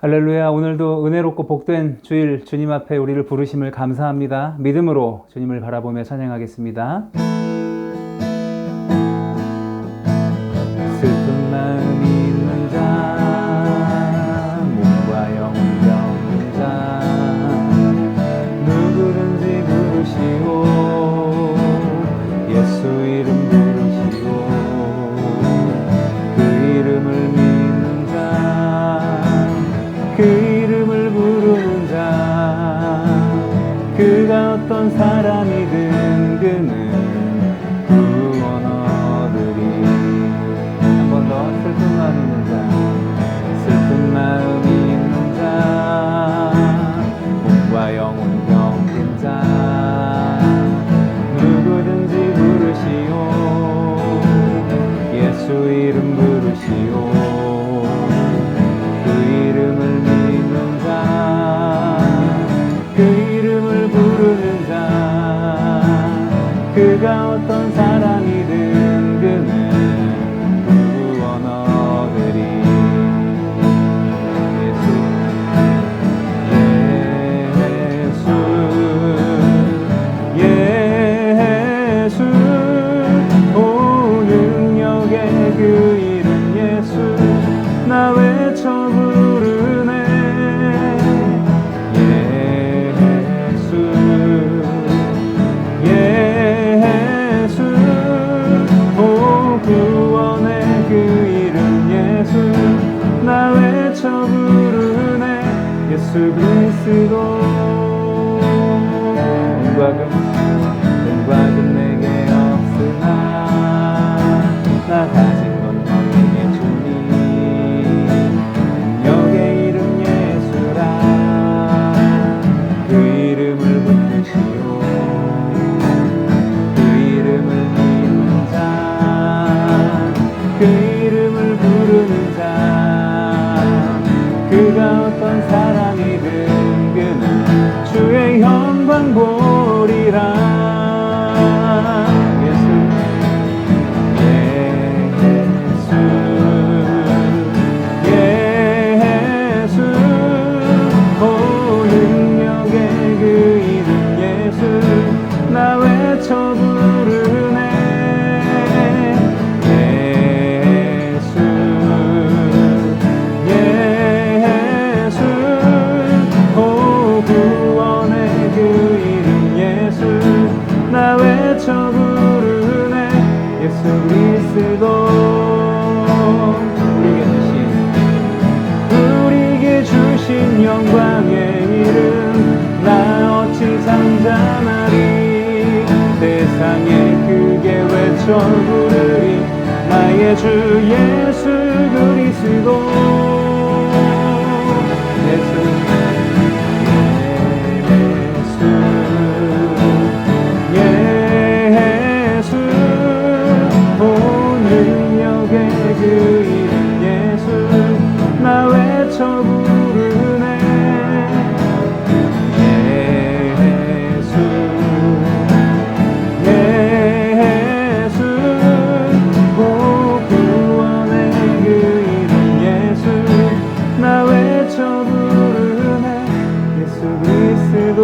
할렐루야. 오늘도 은혜롭고 복된 주일 주님 앞에 우리를 부르심을 감사합니다. 믿음으로 주님을 바라보며 찬양하겠습니다. 슬픈 마음이 있는 자, 몸과 영혼 병든 자, 누구든지 부르시오. 예수 이름 부르시오. 그 이름을 믿는 자, 그 이름을 부르는 자, 그가 어떤 사람이든 그는 구원 얻으리. 한 번 더. 슬픈 마음 있는 자, 슬픈 마음 있는 자, 몸과 영혼 병든 자, 누구든지 부르시오. 예수 이름 부르시오. 그가 어떤 사람이든 그는 구원 얻으리. 예수 오 능력의 그 이름 예수 나 외쳐 부르네. 구원의 그 이름 예수 나 외쳐 부르네. 예수 그리스도. 은과 금 내게 없으나 나 가진 건 너에게 주니. 능력의 이름 예수라. 그 이름을 붙드시오. 그 이름을 믿는 자, 그 이름을 부르는 자, 그가 어떤 사람이든 그는 주의 영광 보리라. 예수 오 능력의 그 이름 예수 나 외쳐 부르네. 나 외쳐 부르네. 예수 그리스도. 우리에게 주신 영광의 이름 나 어찌 잠잠하리. 세상에 크게 외쳐 부르리. 나의 주 예수 그리스도. 예수 그 이름 예수 나 외쳐 부르네. 예수 오 구원의 그 이름 예수 나 외쳐 부르네. 예수 그리스도.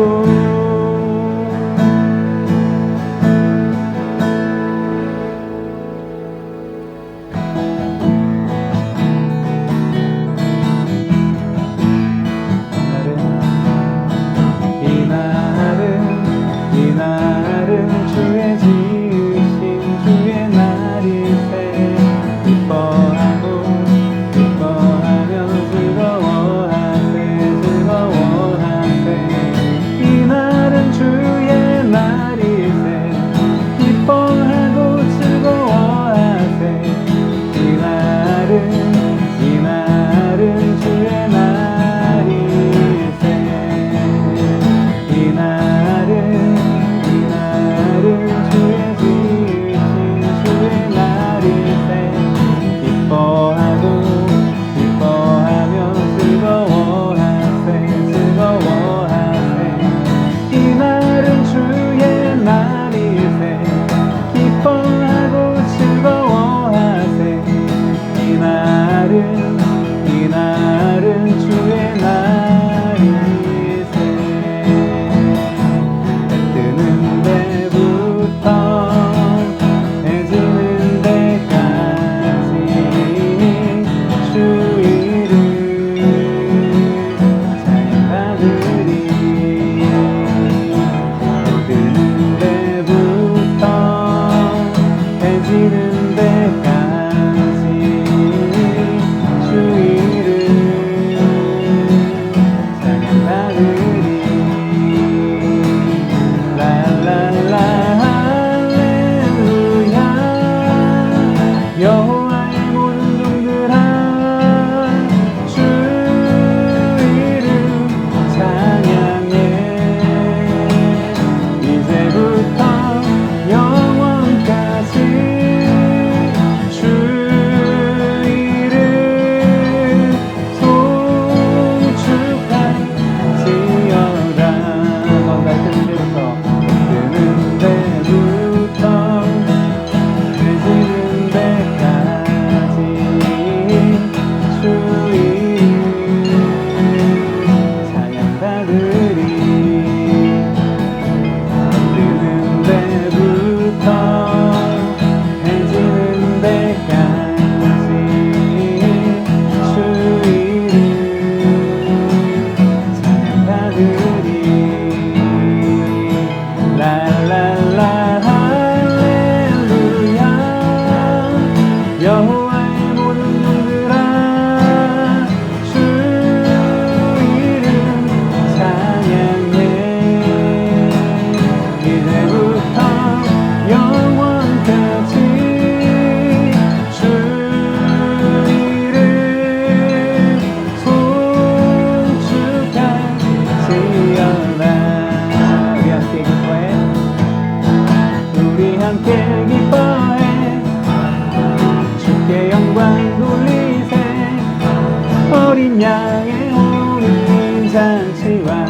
어린 양의 혼인 잔치와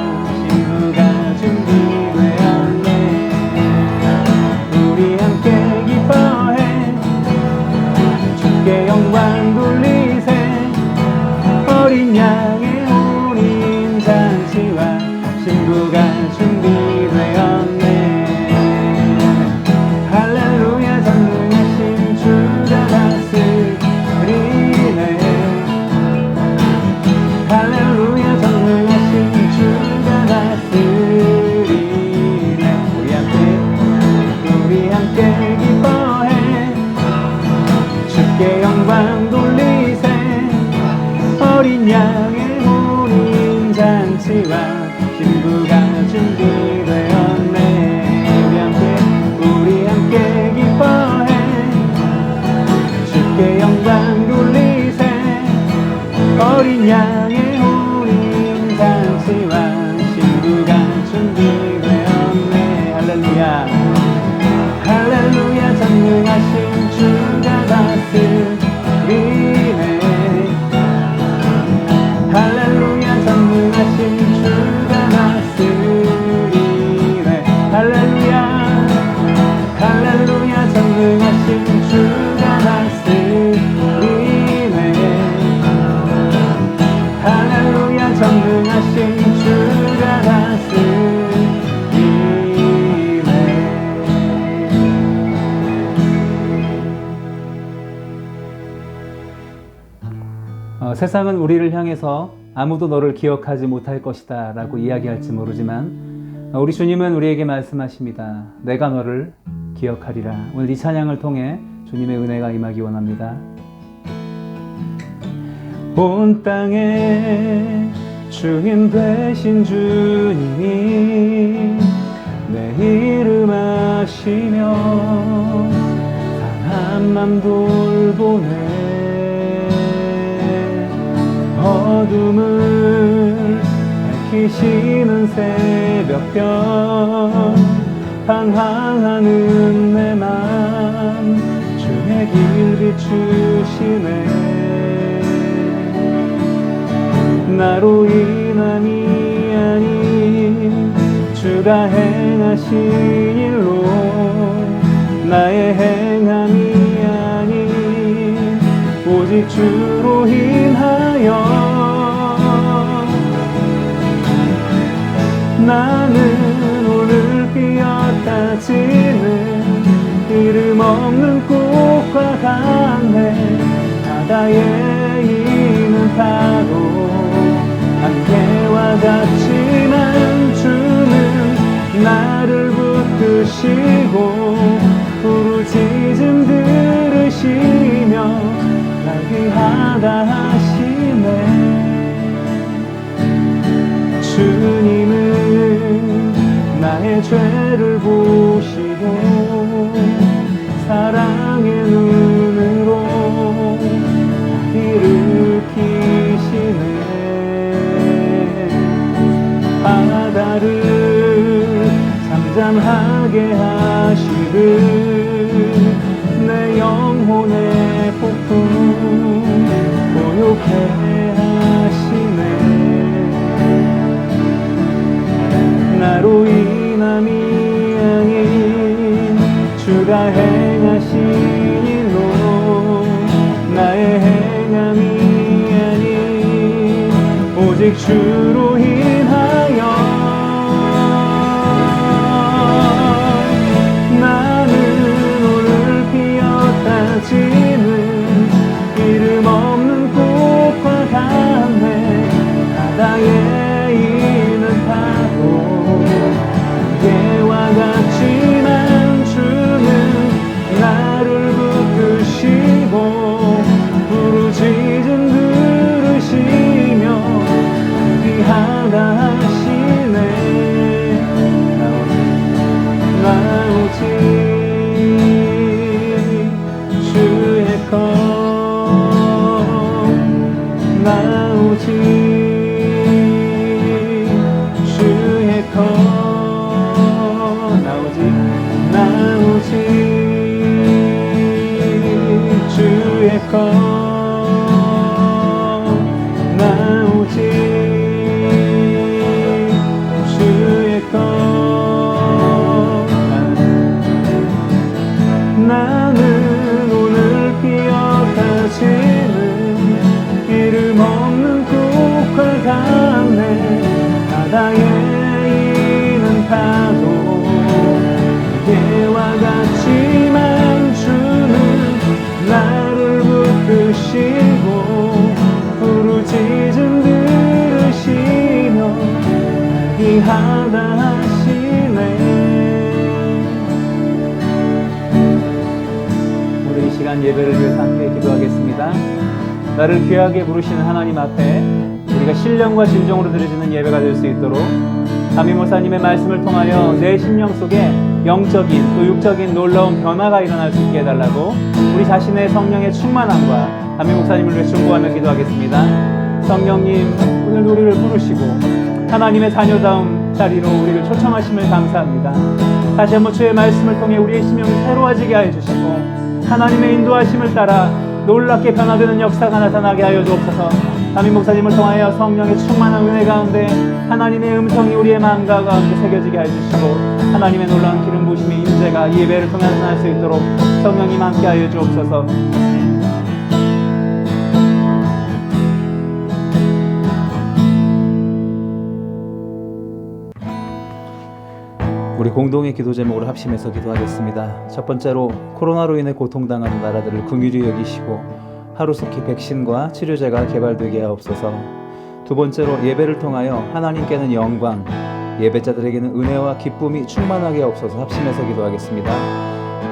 신부가 준비되었네. 우리 함께 기뻐해 주께 영광 돌리세. 어린 양의 혼인 잔치와 신부가 준비되었네. 할렐루야 전능하신 주가 다스리네. 할렐루야 전능하신 주가 다스리네. 우리 함께 기뻐해 주께 영광 돌리세. 어린 양의 혼인 잔치와 신부가 준비되었네. 우리 함께 기뻐해 주께 영광 돌리세. 어린 양의 혼인 잔치와 신부가 준비되었네. 할렐루야 할렐루야 전능하신 주가 다스리네. 할렐루야 전능하신 주가 다스리네. 할렐루야 할렐루야 전능하신 주가 다스리네. 할렐루야 전능하신 주가 다스리네. 세상은 우리를 향해서 아무도 너를 기억하지 못할 것이다 라고 이야기할지 모르지만 우리 주님은 우리에게 말씀하십니다. 내가 너를 기억하리라. 오늘 이 찬양을 통해 주님의 은혜가 임하기 원합니다. 온 땅에 주인 되신 주님이 내 이름 아시며 상한 맘 돌보네. 어둠을 밝히시는 새벽별 방황하는 내 맘 주의 길 비추시네. 나로 인함이 아닌 주가 행하신 일로 나의 행함이 아닌 오직 주로 인하여 나는 오늘 피었다 지는 이름 없는 꽃과 같네. 바다에 있는 파도 안개와 같지만 주는 나를 붙드시고 부르짖음 들으시며 날 귀하다 하시네. 주님은 나의 죄를 보시고 사랑의 눈으로 일으키시네. 바다를 잠잠하게 하시듯 내 영혼의 폭풍 고요케 하시네. 나로 인함이 아닌 주가 행하신 일로 나의 행함이 아닌 오직 주로 인하여 나는 오늘 피었다 지는 이름 없는 꽃과 같네. 바다에 있는 파도 안개와 같지만 주는 나를 붙드시고 부르짖음 들으시며 귀하다 하시네. 나오직 주의 것 나오직 주의 것 나오직 주의 것 나오직 예배를 위해서 함께 기도하겠습니다. 나를 귀하게 부르시는 하나님 앞에 우리가 신령과 진정으로 드려지는 예배가 될 수 있도록 담임 목사님의 말씀을 통하여 내 심령 속에 영적인 또 육적인 놀라운 변화가 일어날 수 있게 해달라고 우리 자신의 성령의 충만함과 담임 목사님을 위해 중보하며 기도하겠습니다. 성령님, 오늘 우리를 부르시고 하나님의 자녀다움 자리로 우리를 초청하심을 감사합니다. 다시 한번 주의 말씀을 통해 우리의 심령을 새로워지게 하여 주시고 하나님의 인도하심을 따라 놀랍게 변화되는 역사가 나타나게 하여 주옵소서. 담임 목사님을 통하여 성령의 충만한 은혜 가운데 하나님의 음성이 우리의 마음과 가운데 새겨지게 해주시고 하나님의 놀라운 기름 부으심의 임재가 이 예배를 통해 나타날 수 있도록 성령님 함께 하여 주옵소서. 우리 공동의 기도 제목으로 합심해서 기도하겠습니다. 첫 번째로 코로나로 인해 고통당하는 나라들을 긍휼히 여기시고 하루속히 백신과 치료제가 개발되게 하옵소서. 두 번째로 예배를 통하여 하나님께는 영광, 예배자들에게는 은혜와 기쁨이 충만하게 하옵소서. 합심해서 기도하겠습니다.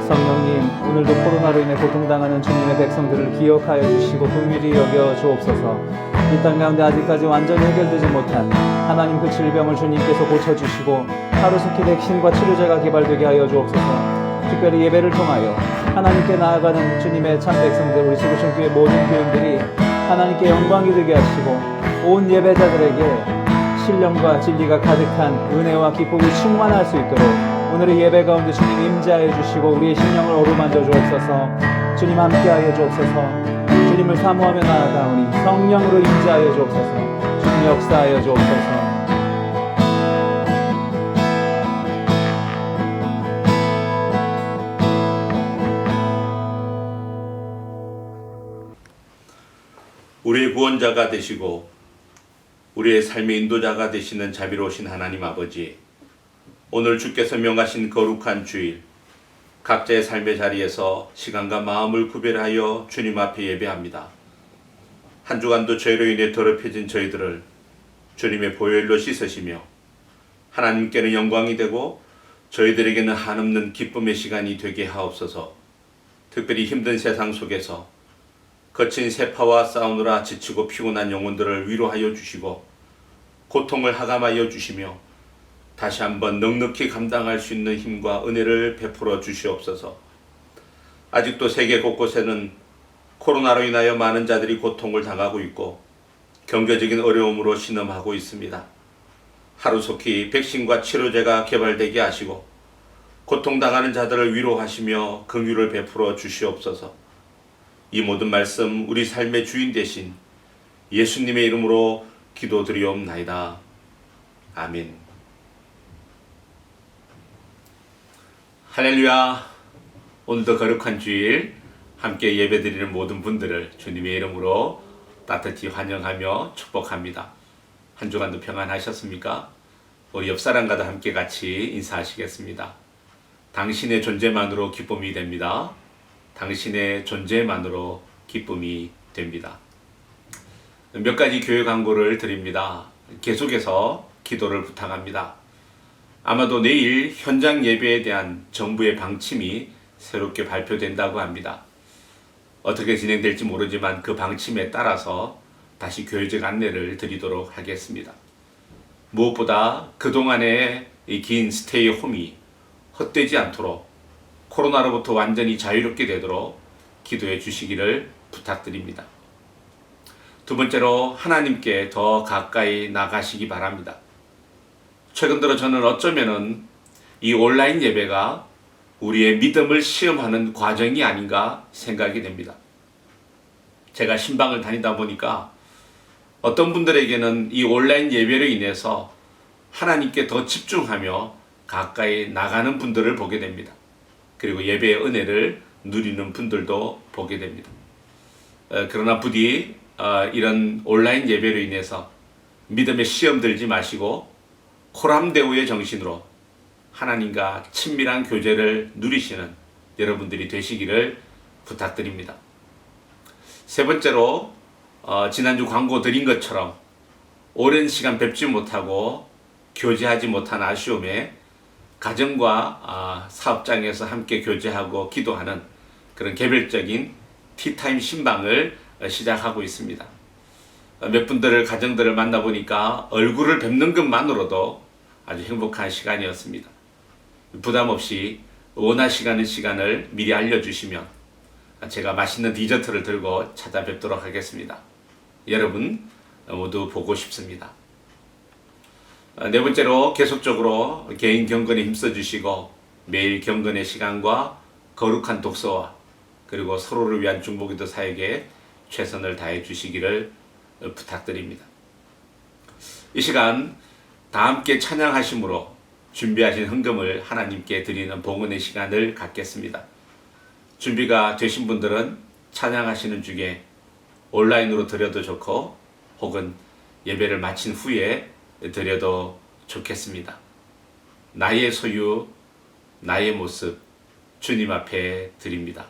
성령님, 오늘도 코로나로 인해 고통당하는 주님의 백성들을 기억하여 주시고 긍휼히 여겨 주옵소서. 이 땅 가운데 아직까지 완전히 해결되지 못한 하나님 그 질병을 주님께서 고쳐주시고 하루속히 백신과 치료제가 개발되게 하여 주옵소서. 특별히 예배를 통하여 하나님께 나아가는 주님의 참 백성들, 우리 지구촌교회 모든 교인들이 하나님께 영광이 되게 하시고 온 예배자들에게 신령과 진리가 가득한 은혜와 기쁨이 충만할 수 있도록 오늘의 예배 가운데 주님 임재하여 주시고 우리의 심령을 어루만져 주옵소서. 주님 함께하여 주옵소서. 주님을 사모하며 나아가오니 성령으로 임재하여 주옵소서. 주님 역사하여 주옵소서. 우리의 구원자가 되시고 우리의 삶의 인도자가 되시는 자비로우신 하나님 아버지, 오늘 주께서 명하신 거룩한 주일, 각자의 삶의 자리에서 시간과 마음을 구별하여 주님 앞에 예배합니다. 한 주간도 죄로 인해 더럽혀진 저희들을 주님의 보혈로 씻으시며 하나님께는 영광이 되고 저희들에게는 한없는 기쁨의 시간이 되게 하옵소서. 특별히 힘든 세상 속에서 거친 세파와 싸우느라 지치고 피곤한 영혼들을 위로하여 주시고 고통을 하감하여 주시며 다시 한번 넉넉히 감당할 수 있는 힘과 은혜를 베풀어 주시옵소서. 아직도 세계 곳곳에는 코로나로 인하여 많은 자들이 고통을 당하고 있고 경제적인 어려움으로 신음하고 있습니다. 하루속히 백신과 치료제가 개발되게 하시고 고통당하는 자들을 위로하시며 긍휼을 베풀어 주시옵소서. 이 모든 말씀 우리 삶의 주인 되신 예수님의 이름으로 기도드리옵나이다. 아멘. 할렐루야. 오늘도 거룩한 주일 함께 예배드리는 모든 분들을 주님의 이름으로 따뜻히 환영하며 축복합니다. 한 주간도 평안하셨습니까? 우리 옆사람과도 함께 같이 인사하시겠습니다. 당신의 존재만으로 기쁨이 됩니다. 당신의 존재만으로 기쁨이 됩니다. 몇 가지 교회 광고를 드립니다. 계속해서 기도를 부탁합니다. 아마도 내일 현장 예배에 대한 정부의 방침이 새롭게 발표된다고 합니다. 어떻게 진행될지 모르지만 그 방침에 따라서 다시 교회적 안내를 드리도록 하겠습니다. 무엇보다 그동안의 이 긴 스테이 홈이 헛되지 않도록 코로나로부터 완전히 자유롭게 되도록 기도해 주시기를 부탁드립니다. 두 번째로 하나님께 더 가까이 나가시기 바랍니다. 최근 들어 저는 어쩌면은 이 온라인 예배가 우리의 믿음을 시험하는 과정이 아닌가 생각이 됩니다. 제가 신방을 다니다 보니까 어떤 분들에게는 이 온라인 예배로 인해서 하나님께 더 집중하며 가까이 나가는 분들을 보게 됩니다. 그리고 예배의 은혜를 누리는 분들도 보게 됩니다. 그러나 부디 이런 온라인 예배로 인해서 믿음에 시험 들지 마시고 코람데오의 정신으로 하나님과 친밀한 교제를 누리시는 여러분들이 되시기를 부탁드립니다. 세 번째로 지난주 광고 드린 것처럼 오랜 시간 뵙지 못하고 교제하지 못한 아쉬움에 가정과 사업장에서 함께 교제하고 기도하는 그런 개별적인 티타임 신방을 시작하고 있습니다. 몇 분들을 가정들을 만나보니까 얼굴을 뵙는 것만으로도 아주 행복한 시간이었습니다. 부담 없이 원하시는 시간을 미리 알려주시면 제가 맛있는 디저트를 들고 찾아뵙도록 하겠습니다. 여러분 모두 보고 싶습니다. 네 번째로 계속적으로 개인 경건에 힘써주시고 매일 경건의 시간과 거룩한 독서와 그리고 서로를 위한 중보기도 사역에 최선을 다해 주시기를 부탁드립니다. 이 시간 다 함께 찬양하심으로 준비하신 헌금을 하나님께 드리는 봉헌의 시간을 갖겠습니다. 준비가 되신 분들은 찬양하시는 중에 온라인으로 드려도 좋고 혹은 예배를 마친 후에 드려도 좋겠습니다. 나의 소유, 나의 모습 주님 앞에 드립니다.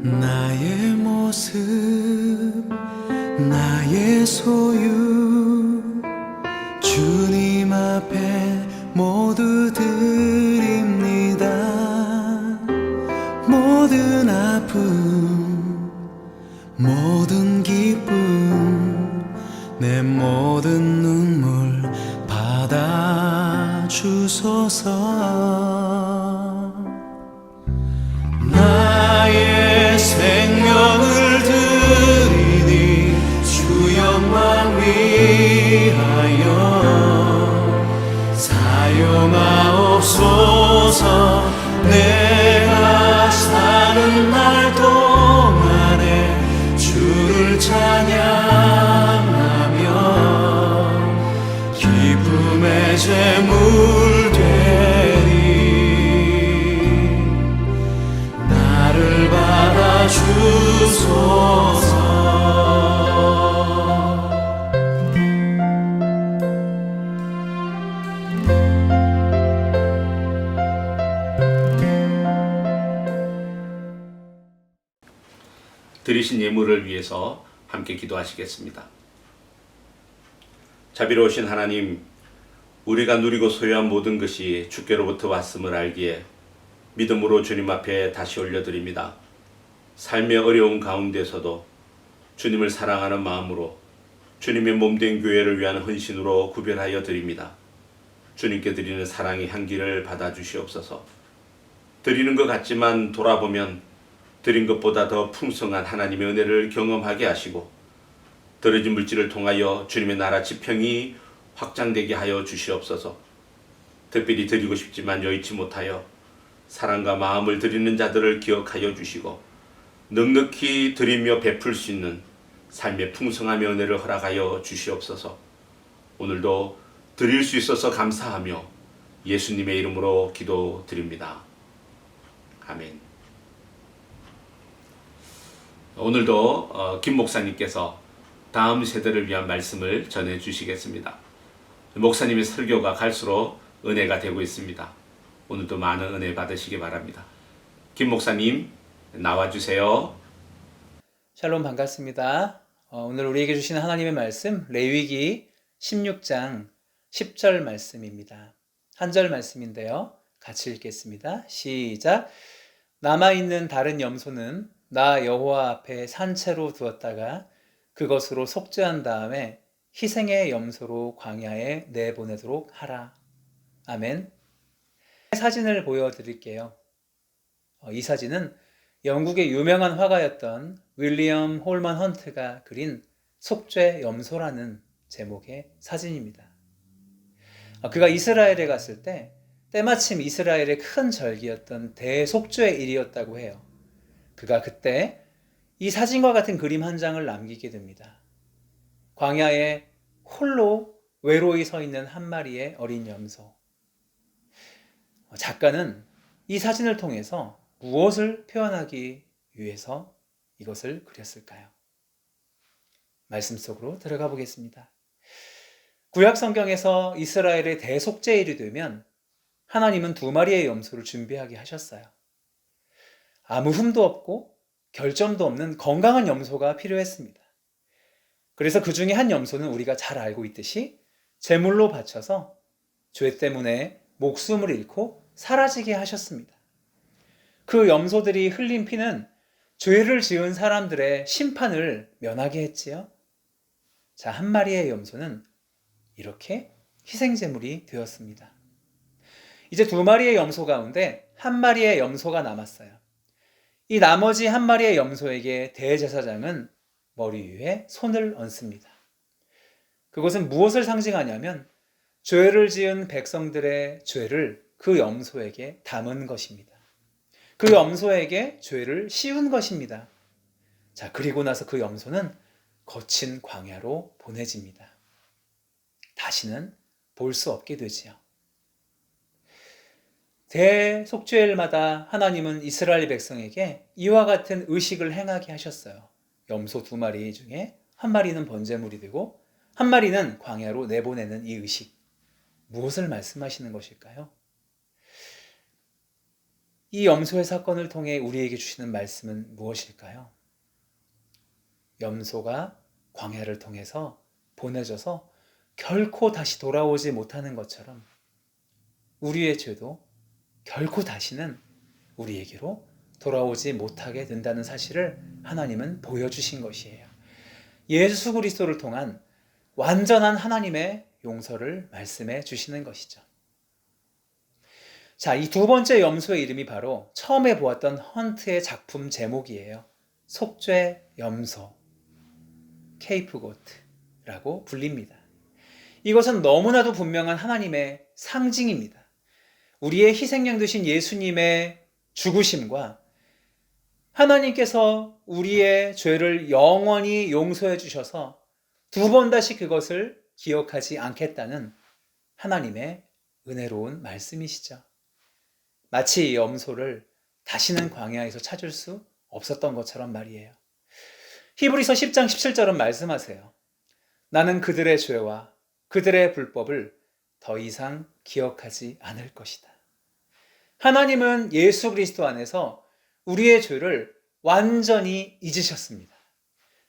나의 모습 나의 소유 주님 앞에 모두 드립니다. 모든 아픔 모든 기쁨 내 모든 눈물 받아 주소서. 나의 생명을 드리니 주 영광 위하여 사용하옵소서. 내가 사는 날 동안에 주를 찬양하며 기쁨의 제물 되리. 나를 받아주소서. 드리신 예물을 위해서 함께 기도하시겠습니다. 자비로우신 하나님, 우리가 누리고 소유한 모든 것이 주께로부터 왔음을 알기에 믿음으로 주님 앞에 다시 올려드립니다. 삶의 어려운 가운데서도 주님을 사랑하는 마음으로 주님의 몸된 교회를 위한 헌신으로 구별하여 드립니다. 주님께 드리는 사랑의 향기를 받아주시옵소서. 드리는 것 같지만 돌아보면 드린 것보다 더 풍성한 하나님의 은혜를 경험하게 하시고 들어진 물질을 통하여 주님의 나라 지평이 확장되게 하여 주시옵소서. 특별히 드리고 싶지만 여의치 못하여 사랑과 마음을 드리는 자들을 기억하여 주시고 넉넉히 드리며 베풀 수 있는 삶의 풍성함의 은혜를 허락하여 주시옵소서. 오늘도 드릴 수 있어서 감사하며 예수님의 이름으로 기도드립니다. 아멘. 오늘도 김 목사님께서 다음 세대를 위한 말씀을 전해 주시겠습니다. 목사님의 설교가 갈수록 은혜가 되고 있습니다. 오늘도 많은 은혜 받으시기 바랍니다. 김 목사님 나와주세요. 샬롬, 반갑습니다. 오늘 우리에게 주시는 하나님의 말씀 레위기 16장 10절 말씀입니다. 한 절 말씀인데요. 같이 읽겠습니다. 시작. 남아있는 다른 염소는 나 여호와 앞에 산채로 두었다가 그것으로 속죄한 다음에 희생의 염소로 광야에 내보내도록 하라. 아멘. 사진을 보여드릴게요. 이 사진은 영국의 유명한 화가였던 윌리엄 홀먼 헌트가 그린 속죄 염소라는 제목의 사진입니다. 그가 이스라엘에 갔을 때 때마침 이스라엘의 큰 절기였던 대속죄일이었다고 해요. 그가 그때 이 사진과 같은 그림 한 장을 남기게 됩니다. 광야에 홀로 외로이 서 있는 한 마리의 어린 염소. 작가는 이 사진을 통해서 무엇을 표현하기 위해서 이것을 그렸을까요? 말씀 속으로 들어가 보겠습니다. 구약 성경에서 이스라엘의 대속죄일이 되면 하나님은 2마리의 염소를 준비하게 하셨어요. 아무 흠도 없고 결점도 없는 건강한 염소가 필요했습니다. 그래서 그 중에 한 염소는 우리가 잘 알고 있듯이 제물로 바쳐서 죄 때문에 목숨을 잃고 사라지게 하셨습니다. 그 염소들이 흘린 피는 죄를 지은 사람들의 심판을 면하게 했지요. 자, 한 마리의 염소는 이렇게 희생제물이 되었습니다. 이제 2마리의 염소 가운데 한 마리의 염소가 남았어요. 이 나머지 한 마리의 염소에게 대제사장은 머리 위에 손을 얹습니다. 그것은 무엇을 상징하냐면 죄를 지은 백성들의 죄를 그 염소에게 담은 것입니다. 그 염소에게 죄를 씌운 것입니다. 자, 그리고 나서 그 염소는 거친 광야로 보내집니다. 다시는 볼 수 없게 되지요. 대속죄일마다 하나님은 이스라엘 백성에게 이와 같은 의식을 행하게 하셨어요. 염소 2마리 중에 한 마리는 번제물이 되고 한 마리는 광야로 내보내는 이 의식. 무엇을 말씀하시는 것일까요? 이 염소의 사건을 통해 우리에게 주시는 말씀은 무엇일까요? 염소가 광야를 통해서 보내져서 결코 다시 돌아오지 못하는 것처럼 우리의 죄도 결코 다시는 우리에게로 돌아오지 못하게 된다는 사실을 하나님은 보여주신 것이에요. 예수 그리스도를 통한 완전한 하나님의 용서를 말씀해 주시는 것이죠. 자, 이 2번째 염소의 이름이 바로 처음에 보았던 헌트의 작품 제목이에요. 속죄 염소, 케이프고트라고 불립니다. 이것은 너무나도 분명한 하나님의 상징입니다. 우리의 희생양 되신 예수님의 죽으심과 하나님께서 우리의 죄를 영원히 용서해 주셔서 2번 다시 그것을 기억하지 않겠다는 하나님의 은혜로운 말씀이시죠. 마치 이 염소를 다시는 광야에서 찾을 수 없었던 것처럼 말이에요. 히브리서 10장 17절은 말씀하세요. 나는 그들의 죄와 그들의 불법을 더 이상 기억하지 않을 것이다. 하나님은 예수 그리스도 안에서 우리의 죄를 완전히 잊으셨습니다.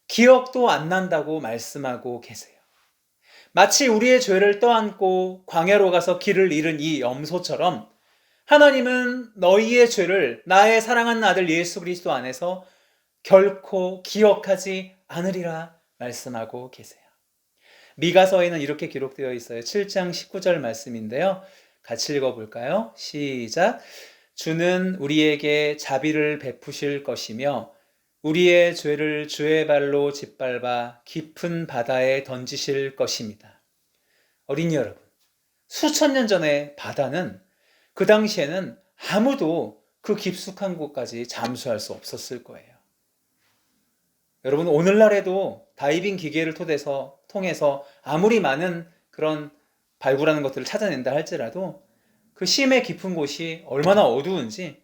기억도 안 난다고 말씀하고 계세요. 마치 우리의 죄를 떠안고 광야로 가서 길을 잃은 이 염소처럼 하나님은 너희의 죄를 나의 사랑하는 아들 예수 그리스도 안에서 결코 기억하지 않으리라 말씀하고 계세요. 미가서에는 이렇게 기록되어 있어요. 7장 19절 말씀인데요. 같이 읽어볼까요? 시작. 주는 우리에게 자비를 베푸실 것이며 우리의 죄를 주의 발로 짓밟아 깊은 바다에 던지실 것입니다. 어린이 여러분, 수천 년 전에 바다는 그 당시에는 아무도 그 깊숙한 곳까지 잠수할 수 없었을 거예요. 여러분, 오늘날에도 다이빙 기계를 통해서 아무리 많은 그런 발굴하는 것들을 찾아낸다 할지라도 그 심해 깊은 곳이 얼마나 어두운지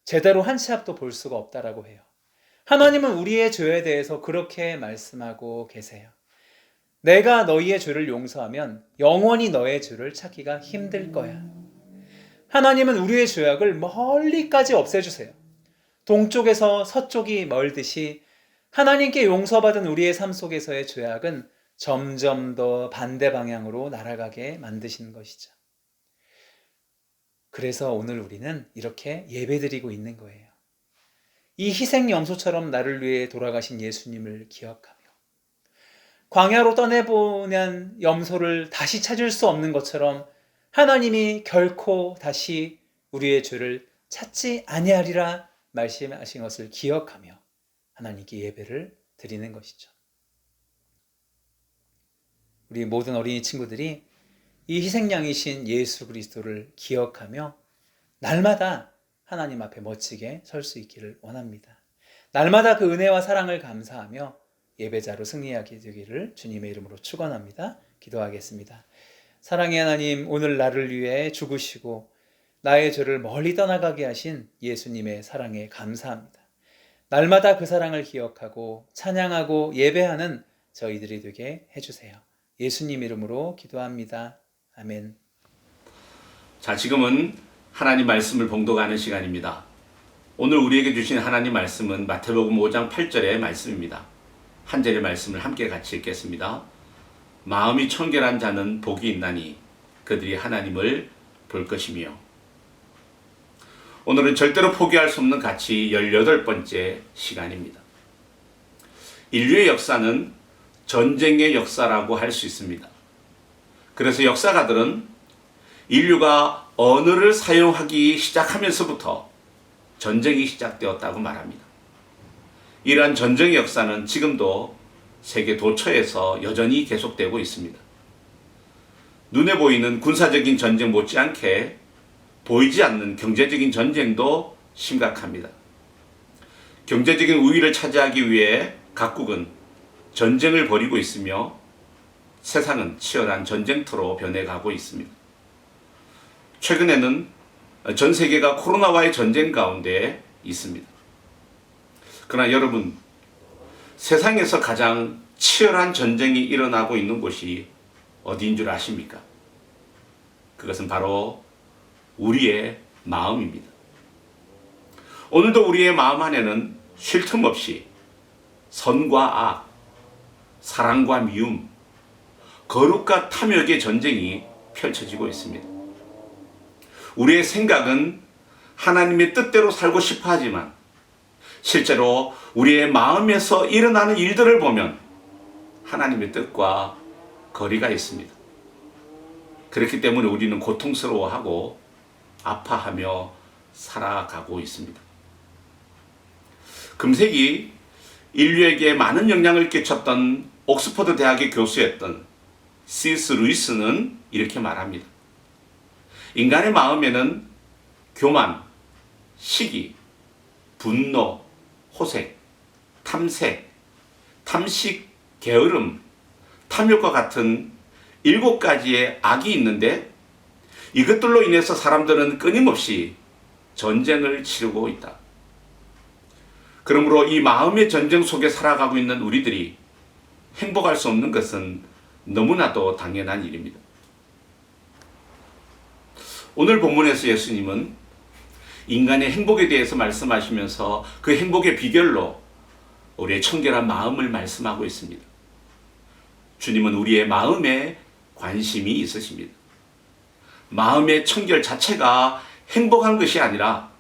제대로 한 치 앞도 볼 수가 없다라고 해요. 하나님은 우리의 죄에 대해서 그렇게 말씀하고 계세요. 내가 너희의 죄를 용서하면 영원히 너의 죄를 찾기가 힘들 거야. 하나님은 우리의 죄악을 멀리까지 없애주세요. 동쪽에서 서쪽이 멀듯이 하나님께 용서받은 우리의 삶 속에서의 죄악은 점점 더 반대 방향으로 날아가게 만드시는 것이죠. 그래서 오늘 우리는 이렇게 예배드리고 있는 거예요. 이 희생 염소처럼 나를 위해 돌아가신 예수님을 기억하며 광야로 떠내보낸 염소를 다시 찾을 수 없는 것처럼 하나님이 결코 다시 우리의 죄를 찾지 아니하리라 말씀하신 것을 기억하며 하나님께 예배를 드리는 것이죠. 우리 모든 어린이 친구들이 이 희생양이신 예수 그리스도를 기억하며 날마다 하나님 앞에 멋지게 설 수 있기를 원합니다. 날마다 그 은혜와 사랑을 감사하며 예배자로 승리하게 되기를 주님의 이름으로 축원합니다. 기도하겠습니다. 사랑의 하나님, 오늘 나를 위해 죽으시고 나의 죄를 멀리 떠나가게 하신 예수님의 사랑에 감사합니다. 날마다 그 사랑을 기억하고 찬양하고 예배하는 저희들이 되게 해주세요. 예수님 이름으로 기도합니다. 아멘. 자, 지금은 하나님 말씀을 봉독하는 시간입니다. 오늘 우리에게 주신 하나님 말씀은 마태복음 5장 8절의 말씀입니다. 한 절의 말씀을 함께 같이 읽겠습니다. 마음이 청결한 자는 복이 있나니 그들이 하나님을 볼 것이며. 오늘은 절대로 포기할 수 없는 가치 18번째 시간입니다. 인류의 역사는 전쟁의 역사라고 할 수 있습니다. 그래서 역사가들은 인류가 언어를 사용하기 시작하면서부터 전쟁이 시작되었다고 말합니다. 이러한 전쟁의 역사는 지금도 세계 도처에서 여전히 계속되고 있습니다. 눈에 보이는 군사적인 전쟁 못지않게 보이지 않는 경제적인 전쟁도 심각합니다. 경제적인 우위를 차지하기 위해 각국은 전쟁을 벌이고 있으며 세상은 치열한 전쟁터로 변해가고 있습니다. 최근에는 전 세계가 코로나와의 전쟁 가운데 있습니다. 그러나 여러분, 세상에서 가장 치열한 전쟁이 일어나고 있는 곳이 어디인 줄 아십니까? 그것은 바로 우리의 마음입니다. 오늘도 우리의 마음 안에는 쉴 틈 없이 선과 악, 사랑과 미움, 거룩과 탐욕의 전쟁이 펼쳐지고 있습니다. 우리의 생각은 하나님의 뜻대로 살고 싶어 하지만 실제로 우리의 마음에서 일어나는 일들을 보면 하나님의 뜻과 거리가 있습니다. 그렇기 때문에 우리는 고통스러워하고 아파하며 살아가고 있습니다. 금세기 인류에게 많은 영향을 끼쳤던 옥스퍼드 대학의 교수였던 C.S. 루이스는 이렇게 말합니다. 인간의 마음에는 교만, 시기, 분노, 호색, 탐색, 탐식, 게으름, 탐욕과 같은 7가지의 악이 있는데 이것들로 인해서 사람들은 끊임없이 전쟁을 치르고 있다. 그러므로 이 마음의 전쟁 속에 살아가고 있는 우리들이 행복할 수 없는 것은 너무나도 당연한 일입니다. 오늘 본문에서 예수님은 인간의 행복에 대해서 말씀하시면서 그 행복의 비결로 우리의 청결한 마음을 말씀하고 있습니다. 주님은 우리의 마음에 관심이 있으십니다. 마음의 청결 자체가 행복한 것이 아니라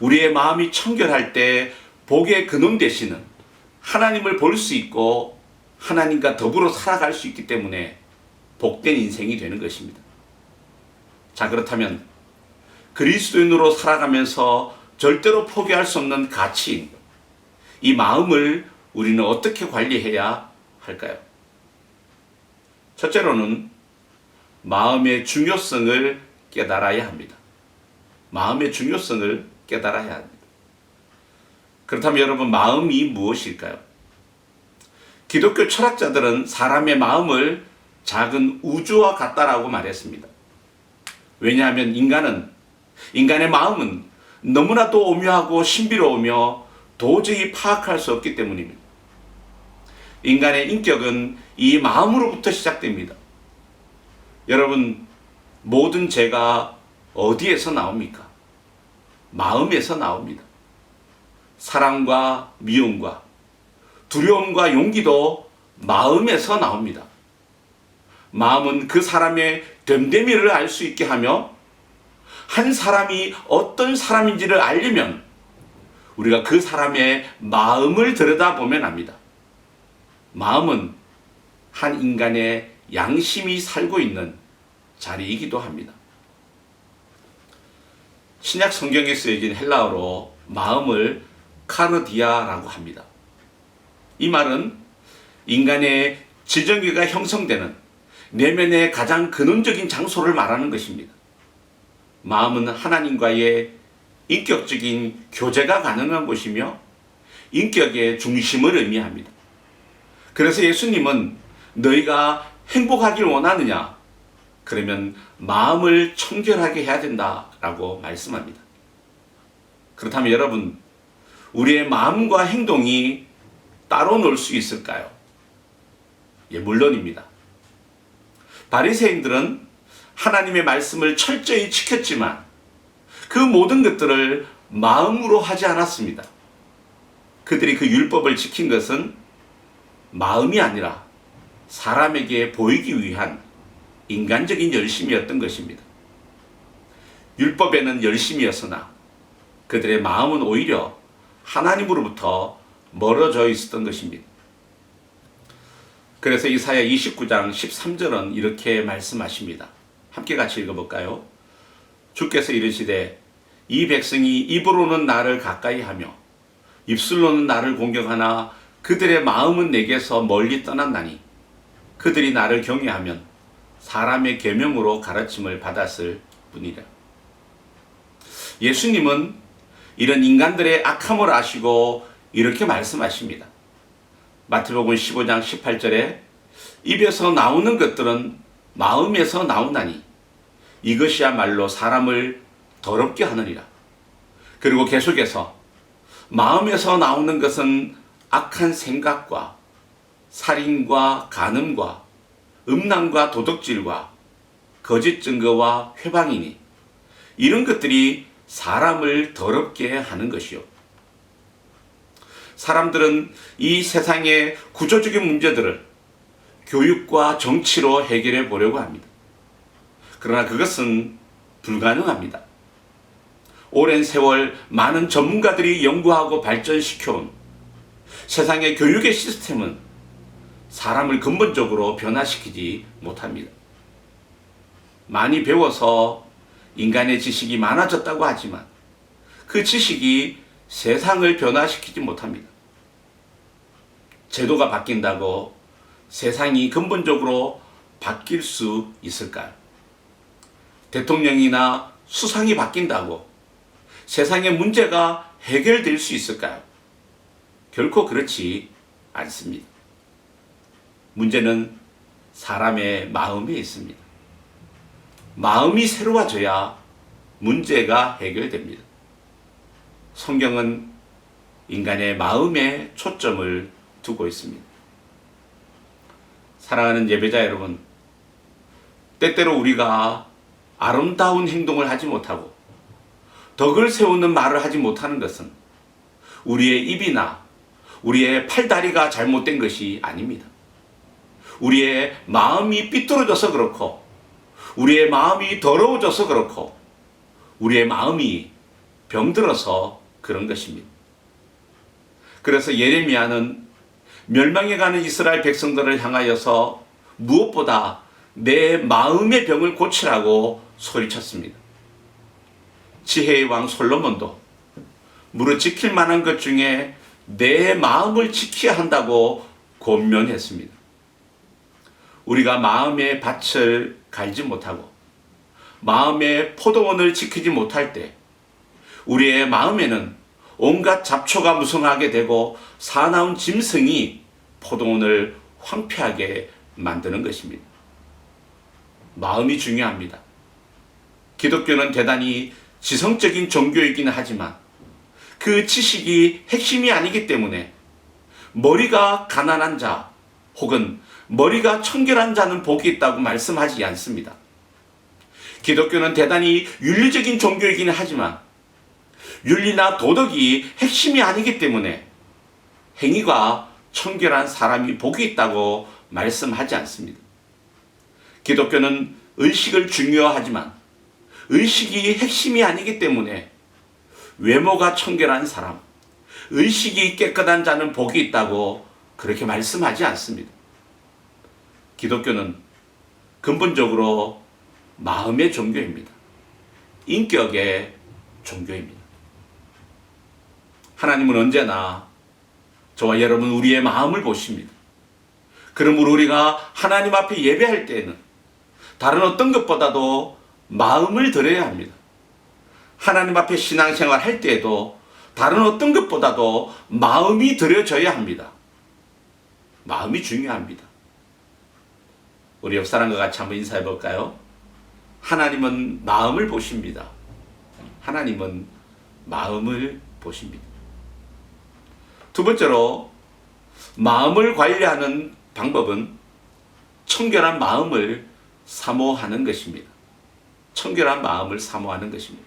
우리의 마음이 청결할 때 복의 근원 되시는 하나님을 볼 수 있고 하나님과 더불어 살아갈 수 있기 때문에 복된 인생이 되는 것입니다. 자, 그렇다면 그리스도인으로 살아가면서 절대로 포기할 수 없는 가치인 이 마음을 우리는 어떻게 관리해야 할까요? 첫째로는 마음의 중요성을 깨달아야 합니다. 마음의 중요성을 깨달아야 합니다. 그렇다면 여러분, 마음이 무엇일까요? 기독교 철학자들은 사람의 마음을 작은 우주와 같다라고 말했습니다. 왜냐하면 인간의 마음은 너무나도 오묘하고 신비로우며 도저히 파악할 수 없기 때문입니다. 인간의 인격은 이 마음으로부터 시작됩니다. 여러분, 모든 죄가 어디에서 나옵니까? 마음에서 나옵니다. 사랑과 미움과 두려움과 용기도 마음에서 나옵니다. 마음은 그 사람의 됨됨이를 알 수 있게 하며 한 사람이 어떤 사람인지를 알려면 우리가 그 사람의 마음을 들여다보면 합니다. 마음은 한 인간의 양심이 살고 있는 자리이기도 합니다. 신약 성경에 쓰여진 헬라어로 마음을 카르디아라고 합니다. 이 말은 인간의 지정계가 형성되는 내면의 가장 근원적인 장소를 말하는 것입니다. 마음은 하나님과의 인격적인 교제가 가능한 곳이며 인격의 중심을 의미합니다. 그래서 예수님은 너희가 행복하길 원하느냐? 그러면 마음을 청결하게 해야 된다라고 말씀합니다. 그렇다면 여러분, 우리의 마음과 행동이 따로 놀 수 있을까요? 물론입니다. 바리새인들은 하나님의 말씀을 철저히 지켰지만 그 모든 것들을 마음으로 하지 않았습니다. 그들이 그 율법을 지킨 것은 마음이 아니라 사람에게 보이기 위한 인간적인 열심이었던 것입니다. 율법에는 열심이었으나 그들의 마음은 오히려 하나님으로부터 멀어져 있었던 것입니다. 그래서 이사야 29장 13절은 이렇게 말씀하십니다. 함께 같이 읽어볼까요? 주께서 이르시되 이 백성이 입으로는 나를 가까이 하며 입술로는 나를 공경하나 그들의 마음은 내게서 멀리 떠났나니 그들이 나를 경외하면 사람의 계명으로 가르침을 받았을 뿐이라. 예수님은 이런 인간들의 악함을 아시고 이렇게 말씀하십니다. 마태복음 15장 18절에 입에서 나오는 것들은 마음에서 나오나니 이것이야말로 사람을 더럽게 하느니라. 그리고 계속해서 마음에서 나오는 것은 악한 생각과 살인과 간음과 음란과 도덕질과 거짓 증거와 회방이니 이런 것들이 사람을 더럽게 하는 것이요. 사람들은 이 세상의 구조적인 문제들을 교육과 정치로 해결해 보려고 합니다. 그러나 그것은 불가능합니다. 오랜 세월 많은 전문가들이 연구하고 발전시켜온 세상의 교육의 시스템은 사람을 근본적으로 변화시키지 못합니다. 많이 배워서 인간의 지식이 많아졌다고 하지만 그 지식이 세상을 변화시키지 못합니다. 제도가 바뀐다고 세상이 근본적으로 바뀔 수 있을까요? 대통령이나 수상이 바뀐다고 세상의 문제가 해결될 수 있을까요? 결코 그렇지 않습니다. 문제는 사람의 마음에 있습니다. 마음이 새로워져야 문제가 해결됩니다. 성경은 인간의 마음에 초점을 두고 있습니다. 사랑하는 예배자 여러분, 때때로 우리가 아름다운 행동을 하지 못하고 덕을 세우는 말을 하지 못하는 것은 우리의 입이나 우리의 팔다리가 잘못된 것이 아닙니다. 우리의 마음이 삐뚤어져서 그렇고 우리의 마음이 더러워져서 그렇고 우리의 마음이 병들어서 그런 것입니다. 그래서 예레미야는 멸망해 가는 이스라엘 백성들을 향하여서 무엇보다 내 마음의 병을 고치라고 소리쳤습니다. 지혜의 왕 솔로몬도 무릇 지킬 만한 것 중에 내 마음을 지켜야 한다고 권면했습니다. 우리가 마음의 밭을 갈지 못하고 마음의 포도원을 지키지 못할 때 우리의 마음에는 온갖 잡초가 무성하게 되고 사나운 짐승이 포도원을 황폐하게 만드는 것입니다. 마음이 중요합니다. 기독교는 대단히 지성적인 종교이긴 하지만 그 지식이 핵심이 아니기 때문에 머리가 가난한 자 혹은 머리가 청결한 자는 복이 있다고 말씀하지 않습니다. 기독교는 대단히 윤리적인 종교이긴 하지만 윤리나 도덕이 핵심이 아니기 때문에 행위가 청결한 사람이 복이 있다고 말씀하지 않습니다. 기독교는 의식을 중요하지만 의식이 핵심이 아니기 때문에 외모가 청결한 사람, 의식이 깨끗한 자는 복이 있다고 그렇게 말씀하지 않습니다. 기독교는 근본적으로 마음의 종교입니다. 인격의 종교입니다. 하나님은 언제나 저와 여러분 우리의 마음을 보십니다. 그러므로 우리가 하나님 앞에 예배할 때에는 다른 어떤 것보다도 마음을 드려야 합니다. 하나님 앞에 신앙생활 할 때에도 다른 어떤 것보다도 마음이 드려져야 합니다. 마음이 중요합니다. 우리 옆 사람과 같이 한번 인사해 볼까요? 하나님은 마음을 보십니다. 하나님은 마음을 보십니다. 두 번째로 마음을 관리하는 방법은 청결한 마음을 사모하는 것입니다. 청결한 마음을 사모하는 것입니다.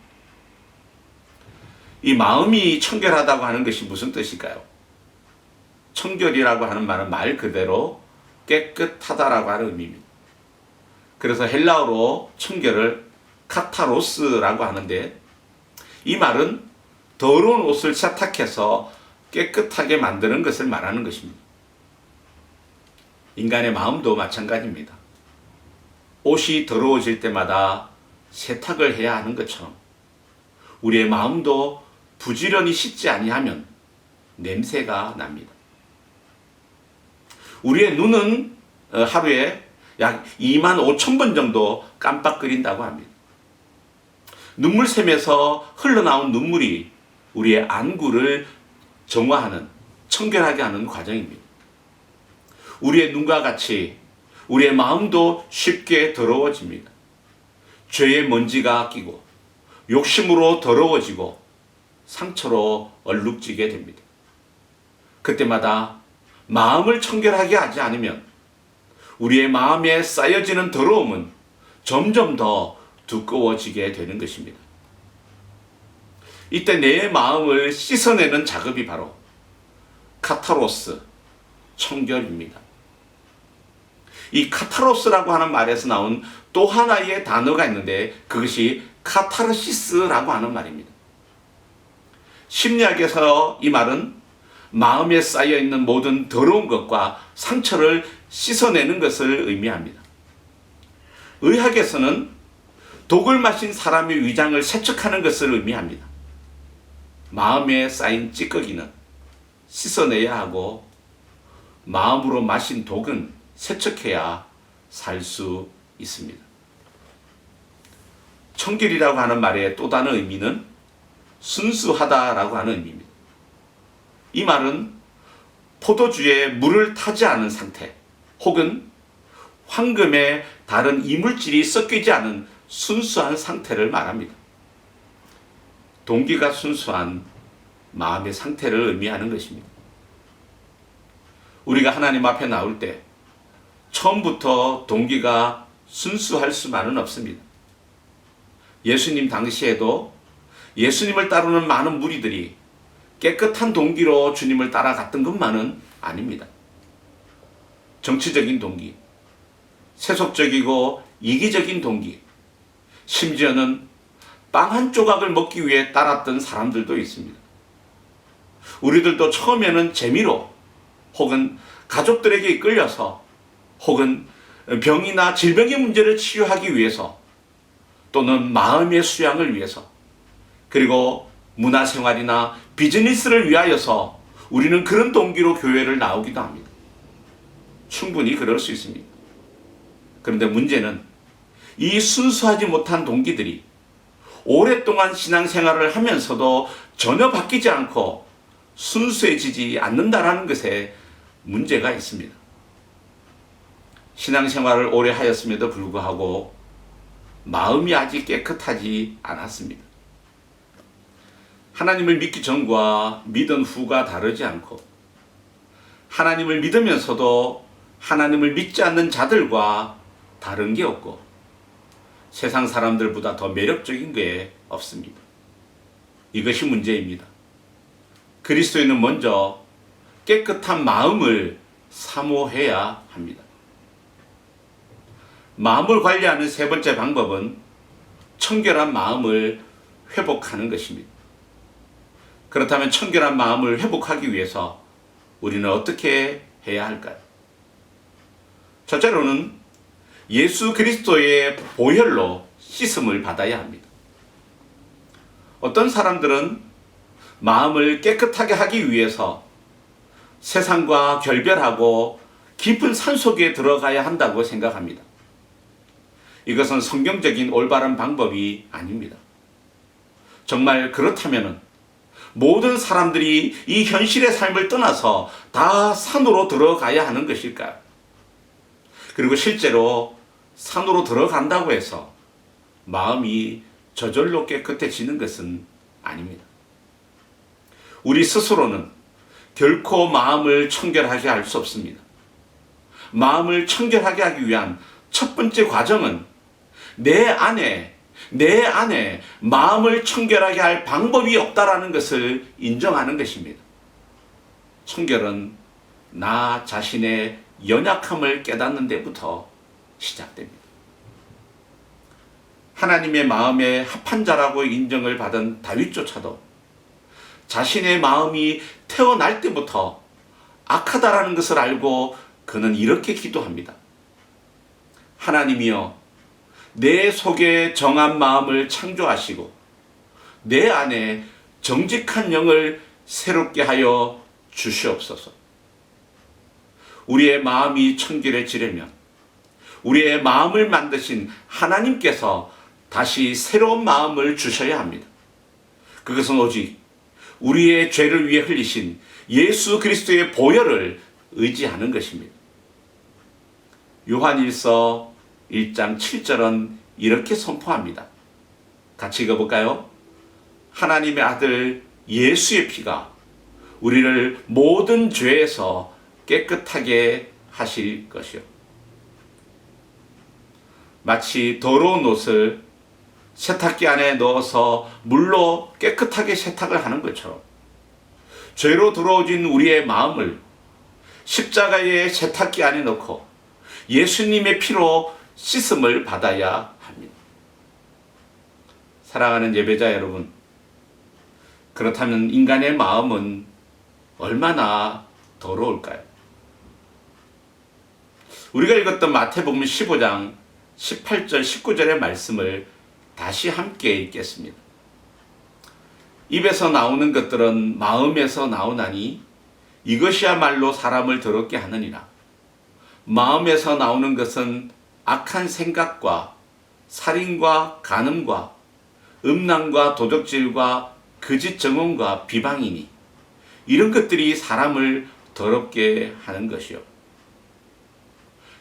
이 마음이 청결하다고 하는 것이 무슨 뜻일까요? 청결이라고 하는 말은 말 그대로 깨끗하다라고 하는 의미입니다. 그래서 헬라어로 청결을 카타로스라고 하는데, 이 말은 더러운 옷을 세탁해서 깨끗하게 만드는 것을 말하는 것입니다. 인간의 마음도 마찬가지입니다. 옷이 더러워질 때마다 세탁을 해야 하는 것처럼 우리의 마음도 부지런히 씻지 아니하면 냄새가 납니다. 우리의 눈은 하루에 약 25,000번 정도 깜빡거린다고 합니다. 눈물샘에서 흘러나온 눈물이 우리의 안구를 정화하는, 청결하게 하는 과정입니다. 우리의 눈과 같이 우리의 마음도 쉽게 더러워집니다. 죄의 먼지가 끼고 욕심으로 더러워지고 상처로 얼룩지게 됩니다. 그때마다 마음을 청결하게 하지 않으면 우리의 마음에 쌓여지는 더러움은 점점 더 두꺼워지게 되는 것입니다. 이때 내 마음을 씻어내는 작업이 바로 카타로스, 청결입니다. 이 카타로스라고 하는 말에서 나온 또 하나의 단어가 있는데, 그것이 카타르시스라고 하는 말입니다. 심리학에서 이 말은 마음에 쌓여있는 모든 더러운 것과 상처를 씻어내는 것을 의미합니다. 의학에서는 독을 마신 사람의 위장을 세척하는 것을 의미합니다. 마음에 쌓인 찌꺼기는 씻어내야 하고, 마음으로 마신 독은 세척해야 살 수 있습니다. 청결이라고 하는 말의 또 다른 의미는 순수하다라고 하는 의미입니다. 이 말은 포도주에 물을 타지 않은 상태, 혹은 황금에 다른 이물질이 섞이지 않은 순수한 상태를 말합니다. 동기가 순수한 마음의 상태를 의미하는 것입니다. 우리가 하나님 앞에 나올 때 처음부터 동기가 순수할 수만은 없습니다. 예수님 당시에도 예수님을 따르는 많은 무리들이 깨끗한 동기로 주님을 따라갔던 것만은 아닙니다. 정치적인 동기, 세속적이고 이기적인 동기, 심지어는 빵 한 조각을 먹기 위해 따랐던 사람들도 있습니다. 우리들도 처음에는 재미로, 혹은 가족들에게 이끌려서, 혹은 병이나 질병의 문제를 치유하기 위해서, 또는 마음의 수양을 위해서, 그리고 문화생활이나 비즈니스를 위하여서 우리는 그런 동기로 교회를 나오기도 합니다. 충분히 그럴 수 있습니다. 그런데 문제는 이 순수하지 못한 동기들이 오랫동안 신앙생활을 하면서도 전혀 바뀌지 않고 순수해지지 않는다라는 것에 문제가 있습니다. 신앙생활을 오래 하였음에도 불구하고 마음이 아직 깨끗하지 않았습니다. 하나님을 믿기 전과 믿은 후가 다르지 않고, 하나님을 믿으면서도 하나님을 믿지 않는 자들과 다른 게 없고, 세상 사람들보다 더 매력적인 게 없습니다. 이것이 문제입니다. 그리스도인은 먼저 깨끗한 마음을 사모해야 합니다. 마음을 관리하는 세 번째 방법은 청결한 마음을 회복하는 것입니다. 그렇다면 청결한 마음을 회복하기 위해서 우리는 어떻게 해야 할까요? 첫째로는 예수 그리스도의 보혈로 씻음을 받아야 합니다. 어떤 사람들은 마음을 깨끗하게 하기 위해서 세상과 결별하고 깊은 산속에 들어가야 한다고 생각합니다. 이것은 성경적인 올바른 방법이 아닙니다. 정말 그렇다면 모든 사람들이 이 현실의 삶을 떠나서 다 산으로 들어가야 하는 것일까요? 그리고 실제로 산으로 들어간다고 해서 마음이 저절로 깨끗해지는 것은 아닙니다. 우리 스스로는 결코 마음을 청결하게 할 수 없습니다. 마음을 청결하게 하기 위한 첫 번째 과정은 내 안에 마음을 청결하게 할 방법이 없다라는 것을 인정하는 것입니다. 청결은 나 자신의 연약함을 깨닫는 데부터 시작됩니다. 하나님의 마음에 합한 자라고 인정을 받은 다윗조차도 자신의 마음이 태어날 때부터 악하다라는 것을 알고 그는 이렇게 기도합니다. 하나님이여, 내 속에 정한 마음을 창조하시고 내 안에 정직한 영을 새롭게 하여 주시옵소서. 우리의 마음이 청결해지려면 우리의 마음을 만드신 하나님께서 다시 새로운 마음을 주셔야 합니다. 그것은 오직 우리의 죄를 위해 흘리신 예수 그리스도의 보혈을 의지하는 것입니다. 요한일서 1장 7절은 이렇게 선포합니다. 같이 읽어볼까요? 하나님의 아들 예수의 피가 우리를 모든 죄에서 깨끗하게 하실 것이요. 마치 더러운 옷을 세탁기 안에 넣어서 물로 깨끗하게 세탁을 하는 것처럼 죄로 더러워진 우리의 마음을 십자가의 세탁기 안에 넣고 예수님의 피로 씻음을 받아야 합니다. 사랑하는 예배자 여러분, 그렇다면 인간의 마음은 얼마나 더러울까요? 우리가 읽었던 마태복음 15장 18절 19절의 말씀을 다시 함께 읽겠습니다. 입에서 나오는 것들은 마음에서 나오나니 이것이야말로 사람을 더럽게 하느니라. 마음에서 나오는 것은 악한 생각과 살인과 간음과 음란과 도적질과 거짓 증언과 비방이니 이런 것들이 사람을 더럽게 하는 것이요.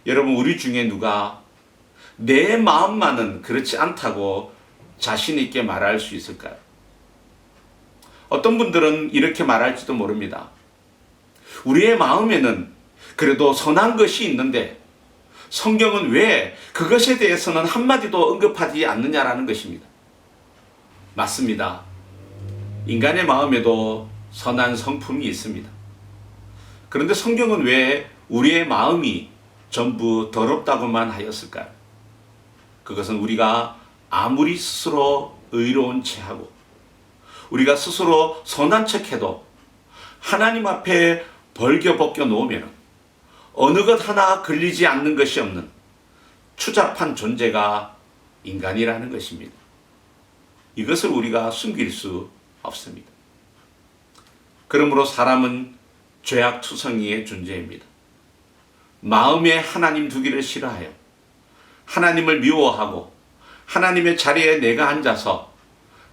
여러분, 우리 중에 누가 내 마음만은 그렇지 않다고 자신 있게 말할 수 있을까요? 어떤 분들은 이렇게 말할지도 모릅니다. 우리의 마음에는 그래도 선한 것이 있는데 성경은 왜 그것에 대해서는 한마디도 언급하지 않느냐라는 것입니다. 맞습니다. 인간의 마음에도 선한 성품이 있습니다. 그런데 성경은 왜 우리의 마음이 전부 더럽다고만 하였을까요? 그것은 우리가 아무리 스스로 의로운 체하고 우리가 스스로 선한 척해도 하나님 앞에 벌겨벗겨 놓으면 어느 것 하나 걸리지 않는 것이 없는 추잡한 존재가 인간이라는 것입니다. 이것을 우리가 숨길 수 없습니다. 그러므로 사람은 죄악투성이의 존재입니다. 마음에 하나님 두기를 싫어하여 하나님을 미워하고 하나님의 자리에 내가 앉아서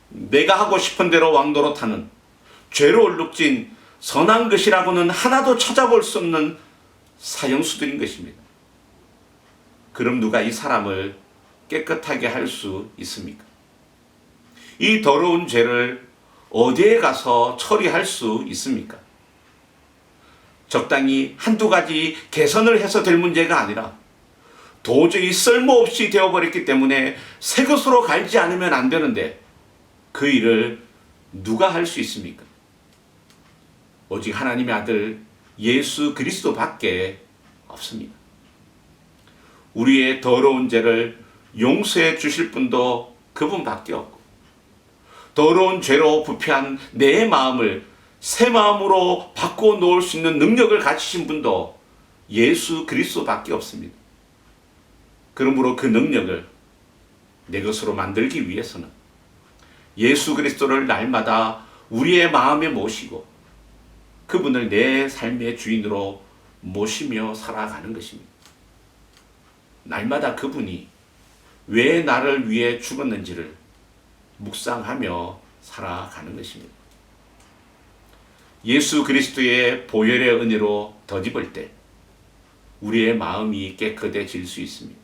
내가 하고 싶은 대로 왕노릇하는 죄로 얼룩진 선한 것이라고는 하나도 찾아볼 수 없는 사형수들인 것입니다. 그럼 누가 이 사람을 깨끗하게 할 수 있습니까? 이 더러운 죄를 어디에 가서 처리할 수 있습니까? 적당히 한두 가지 개선을 해서 될 문제가 아니라 도저히 쓸모없이 되어버렸기 때문에 새 것으로 갈지 않으면 안 되는데 그 일을 누가 할 수 있습니까? 오직 하나님의 아들 예수 그리스도밖에 없습니다. 우리의 더러운 죄를 용서해 주실 분도 그분밖에 없고 더러운 죄로 부패한 내 마음을 새 마음으로 바꿔 놓을 수 있는 능력을 가지신 분도 예수 그리스도밖에 없습니다. 그러므로 그 능력을 내 것으로 만들기 위해서는 예수 그리스도를 날마다 우리의 마음에 모시고 그분을 내 삶의 주인으로 모시며 살아가는 것입니다. 날마다 그분이 왜 나를 위해 죽었는지를 묵상하며 살아가는 것입니다. 예수 그리스도의 보혈의 은혜로 덧입을 때 우리의 마음이 깨끗해질 수 있습니다.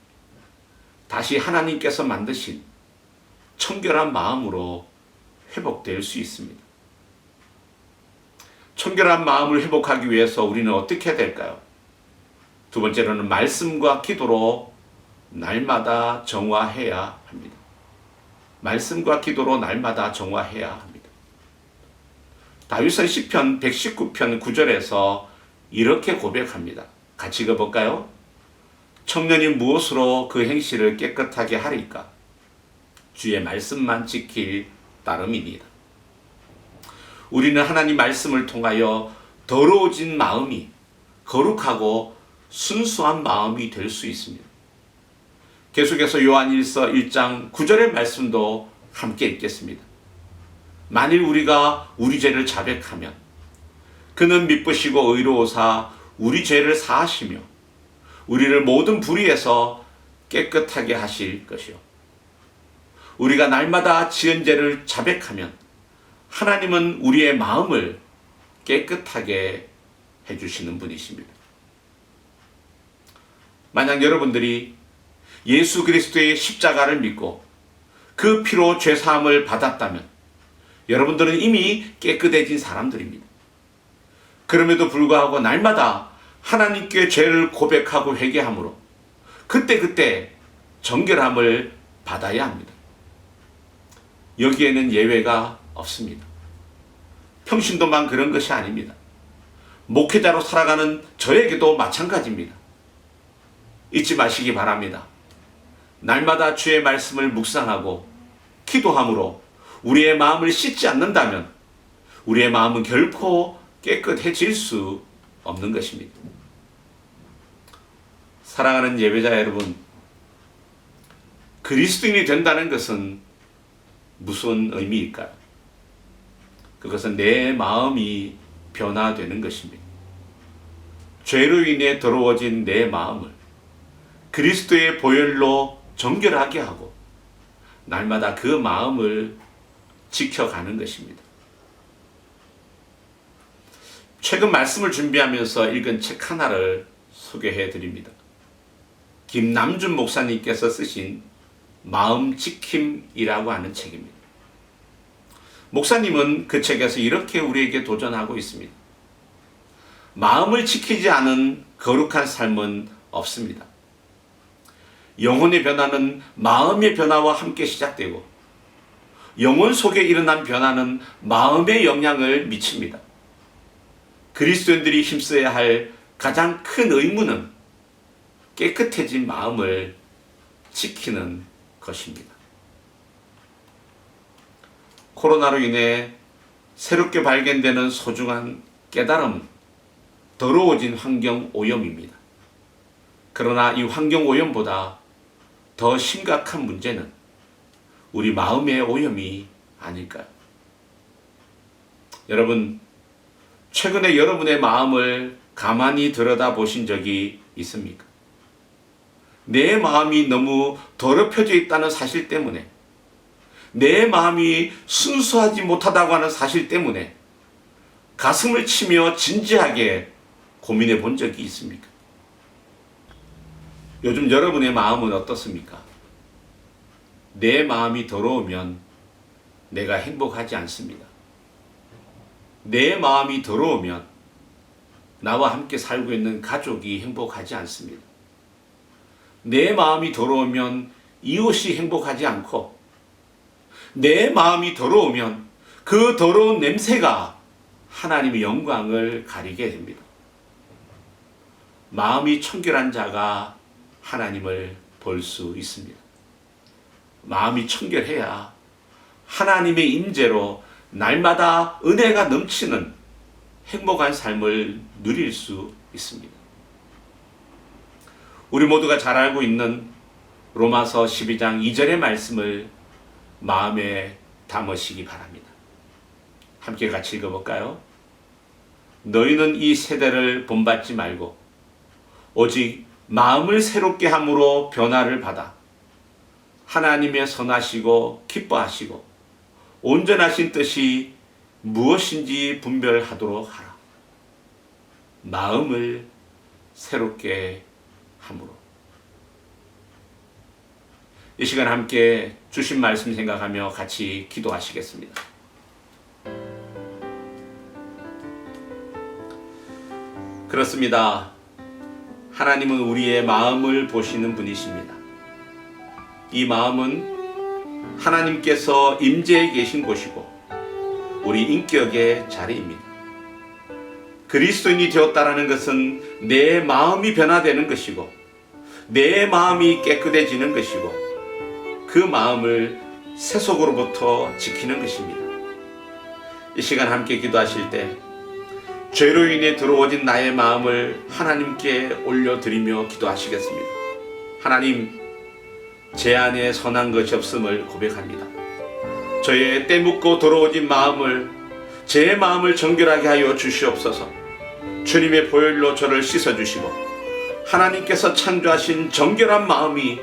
다시 하나님께서 만드신 청결한 마음으로 회복될 수 있습니다. 청결한 마음을 회복하기 위해서 우리는 어떻게 해야 될까요? 두 번째로는 말씀과 기도로 날마다 정화해야 합니다. 말씀과 기도로 날마다 정화해야 합니다. 다윗은 시편 119편 9절에서 이렇게 고백합니다. 같이 읽어볼까요? 청년이 무엇으로 그 행실을 깨끗하게 하리까? 주의 말씀만 지킬 따름이니이다. 우리는 하나님 말씀을 통하여 더러워진 마음이 거룩하고 순수한 마음이 될 수 있습니다. 계속해서 요한일서 1장 9절의 말씀도 함께 읽겠습니다. 만일 우리가 우리 죄를 자백하면 그는 미쁘시고 의로우사 우리 죄를 사하시며 우리를 모든 불의에서 깨끗하게 하실 것이요. 우리가 날마다 지은 죄를 자백하면 하나님은 우리의 마음을 깨끗하게 해주시는 분이십니다. 만약 여러분들이 예수 그리스도의 십자가를 믿고 그 피로 죄사함을 받았다면 여러분들은 이미 깨끗해진 사람들입니다. 그럼에도 불구하고 날마다 하나님께 죄를 고백하고 회개함으로 그때그때 정결함을 받아야 합니다. 여기에는 예외가 없습니다. 평신도만 그런 것이 아닙니다. 목회자로 살아가는 저에게도 마찬가지입니다. 잊지 마시기 바랍니다. 날마다 주의 말씀을 묵상하고 기도함으로 우리의 마음을 씻지 않는다면 우리의 마음은 결코 깨끗해질 수 없는 것입니다. 사랑하는 예배자 여러분, 그리스도인이 된다는 것은 무슨 의미일까요? 그것은 내 마음이 변화되는 것입니다. 죄로 인해 더러워진 내 마음을 그리스도의 보혈로 정결하게 하고 날마다 그 마음을 지켜가는 것입니다. 최근 말씀을 준비하면서 읽은 책 하나를 소개해 드립니다. 김남준 목사님께서 쓰신 마음 지킴이라고 하는 책입니다. 목사님은 그 책에서 이렇게 우리에게 도전하고 있습니다. 마음을 지키지 않은 거룩한 삶은 없습니다. 영혼의 변화는 마음의 변화와 함께 시작되고 영혼 속에 일어난 변화는 마음에 영향을 미칩니다. 그리스도인들이 힘써야 할 가장 큰 의무는 깨끗해진 마음을 지키는 것입니다. 코로나로 인해 새롭게 발견되는 소중한 깨달음은 더러워진 환경 오염입니다. 그러나 이 환경 오염보다 더 심각한 문제는 우리 마음의 오염이 아닐까요? 여러분, 최근에 여러분의 마음을 가만히 들여다보신 적이 있습니까? 내 마음이 너무 더럽혀져 있다는 사실 때문에, 내 마음이 순수하지 못하다고 하는 사실 때문에 가슴을 치며 진지하게 고민해 본 적이 있습니까? 요즘 여러분의 마음은 어떻습니까? 내 마음이 더러우면 내가 행복하지 않습니다. 내 마음이 더러우면 나와 함께 살고 있는 가족이 행복하지 않습니다. 내 마음이 더러우면 이웃이 행복하지 않고, 내 마음이 더러우면 그 더러운 냄새가 하나님의 영광을 가리게 됩니다. 마음이 청결한 자가 하나님을 볼 수 있습니다. 마음이 청결해야 하나님의 임재로 날마다 은혜가 넘치는 행복한 삶을 누릴 수 있습니다. 우리 모두가 잘 알고 있는 로마서 12장 2절의 말씀을 마음에 담으시기 바랍니다. 함께 같이 읽어볼까요? 너희는 이 세대를 본받지 말고 오직 마음을 새롭게 함으로 변화를 받아 하나님의 선하시고 기뻐하시고 온전하신 뜻이 무엇인지 분별하도록 하라. 마음을 새롭게 함으로. 이 시간 함께 주신 말씀 생각하며 같이 기도하시겠습니다. 그렇습니다. 하나님은 우리의 마음을 보시는 분이십니다. 이 마음은 하나님께서 임재해 계신 곳이고 우리 인격의 자리입니다. 그리스도인이 되었다라는 것은 내 마음이 변화되는 것이고 내 마음이 깨끗해지는 것이고 그 마음을 세속으로부터 지키는 것입니다. 이 시간 함께 기도하실 때 죄로 인해 들어오진 나의 마음을 하나님께 올려드리며 기도하시겠습니다. 하나님, 제 안에 선한 것이 없음을 고백합니다. 저의 때묻고 더러워진 마음을, 제 마음을 정결하게 하여 주시옵소서. 주님의 보혈로 저를 씻어주시고 하나님께서 창조하신 정결한 마음이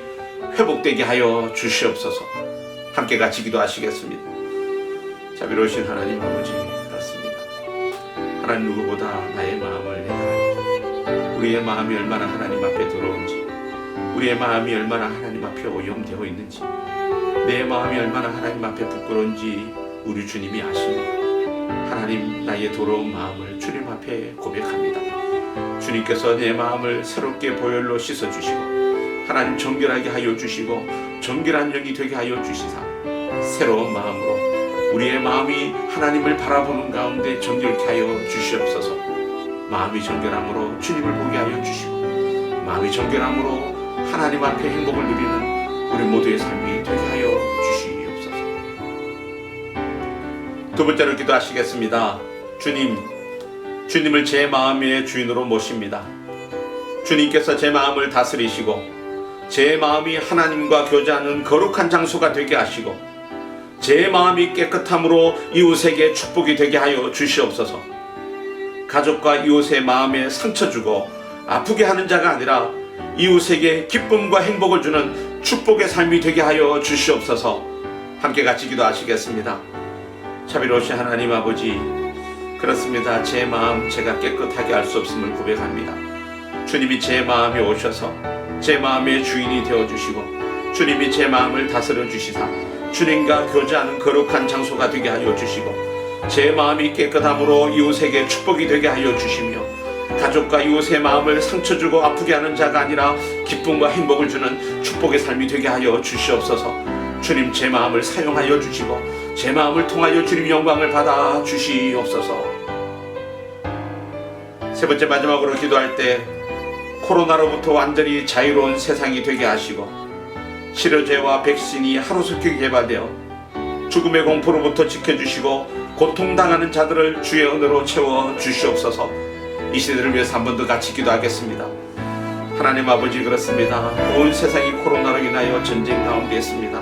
회복되게 하여 주시옵소서. 함께 같이 기도하시겠습니다. 자비로우신 하나님 아버지, 그렇습니다. 하나님, 누구보다 나의 마음을 내가 압니다. 우리의 마음이 얼마나 하나님 앞에 더러운지, 우리의 마음이 얼마나 하나님 앞에 오염되어 있는지, 내 마음이 얼마나 하나님 앞에 부끄러운지 우리 주님이 아십니다. 하나님, 나의 더러운 마음을 주님 앞에 고백합니다. 주님께서 내 마음을 새롭게 보혈로 씻어주시고 하나님 정결하게 하여 주시고 정결한 영이 되게 하여 주시사 새로운 마음으로 우리의 마음이 하나님을 바라보는 가운데 정결케 하여 주시옵소서. 마음이 정결함으로 주님을 보게 하여 주시고 마음이 정결함으로 하나님 앞에 행복을 누리는 우리 모두의 삶이 되게 하여 주시옵소서. 두 번째로 기도하시겠습니다. 주님을 제 마음의 주인으로 모십니다. 주님께서 제 마음을 다스리시고 제 마음이 하나님과 교제하는 거룩한 장소가 되게 하시고 제 마음이 깨끗함으로 이웃에게 축복이 되게 하여 주시옵소서. 가족과 이웃의 마음에 상처 주고 아프게 하는 자가 아니라 이웃에게 기쁨과 행복을 주는 축복의 삶이 되게 하여 주시옵소서. 함께 같이 기도하시겠습니다. 자비로우신 하나님 아버지, 그렇습니다. 제 마음 제가 깨끗하게 할 수 없음을 고백합니다. 주님이 제 마음에 오셔서 제 마음의 주인이 되어주시고 주님이 제 마음을 다스려 주시사 주님과 교제하는 거룩한 장소가 되게 하여 주시고 제 마음이 깨끗함으로 이웃에게 축복이 되게 하여 주시며 가족과 이웃의 마음을 상처 주고 아프게 하는 자가 아니라 기쁨과 행복을 주는 축복의 삶이 되게 하여 주시옵소서. 주님, 제 마음을 사용하여 주시고 제 마음을 통하여 주님 영광을 받아 주시옵소서. 세 번째, 마지막으로 기도할 때 코로나로부터 완전히 자유로운 세상이 되게 하시고 치료제와 백신이 하루속히 개발되어 죽음의 공포로부터 지켜주시고 고통당하는 자들을 주의 은혜로 채워 주시옵소서. 이 시대를 위해서 한 번 더 같이 기도하겠습니다. 하나님 아버지, 그렇습니다. 온 세상이 코로나로 인하여 전쟁 가운데 있습니다.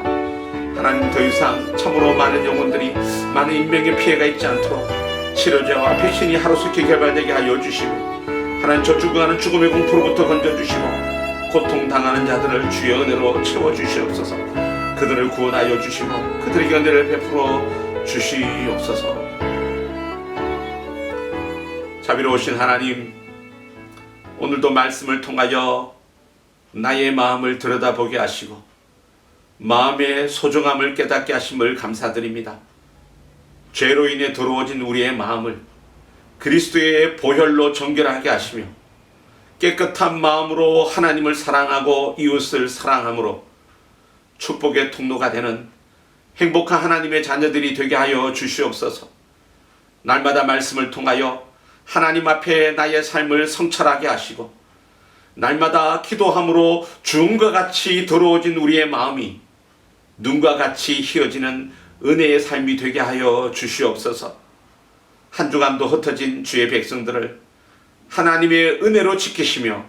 하나님, 더 이상 참으로 많은 영혼들이 많은 인명의 피해가 있지 않도록 치료제와 백신이 하루속히 개발되게 하여 주시고 하나님, 저 죽어가는 죽음의 공포로부터 건져주시고 고통당하는 자들을 주의 은혜로 채워주시옵소서. 그들을 구원하여 주시고 그들에게 은혜를 베풀어 주시옵소서. 자비로우신 하나님, 오늘도 말씀을 통하여 나의 마음을 들여다보게 하시고 마음의 소중함을 깨닫게 하심을 감사드립니다. 죄로 인해 더러워진 우리의 마음을 그리스도의 보혈로 정결하게 하시며 깨끗한 마음으로 하나님을 사랑하고 이웃을 사랑함으로 축복의 통로가 되는 행복한 하나님의 자녀들이 되게 하여 주시옵소서. 날마다 말씀을 통하여 하나님 앞에 나의 삶을 성찰하게 하시고 날마다 기도함으로 주음과 같이 더러워진 우리의 마음이 눈과 같이 희어지는 은혜의 삶이 되게 하여 주시옵소서. 한 주간도 흩어진 주의 백성들을 하나님의 은혜로 지키시며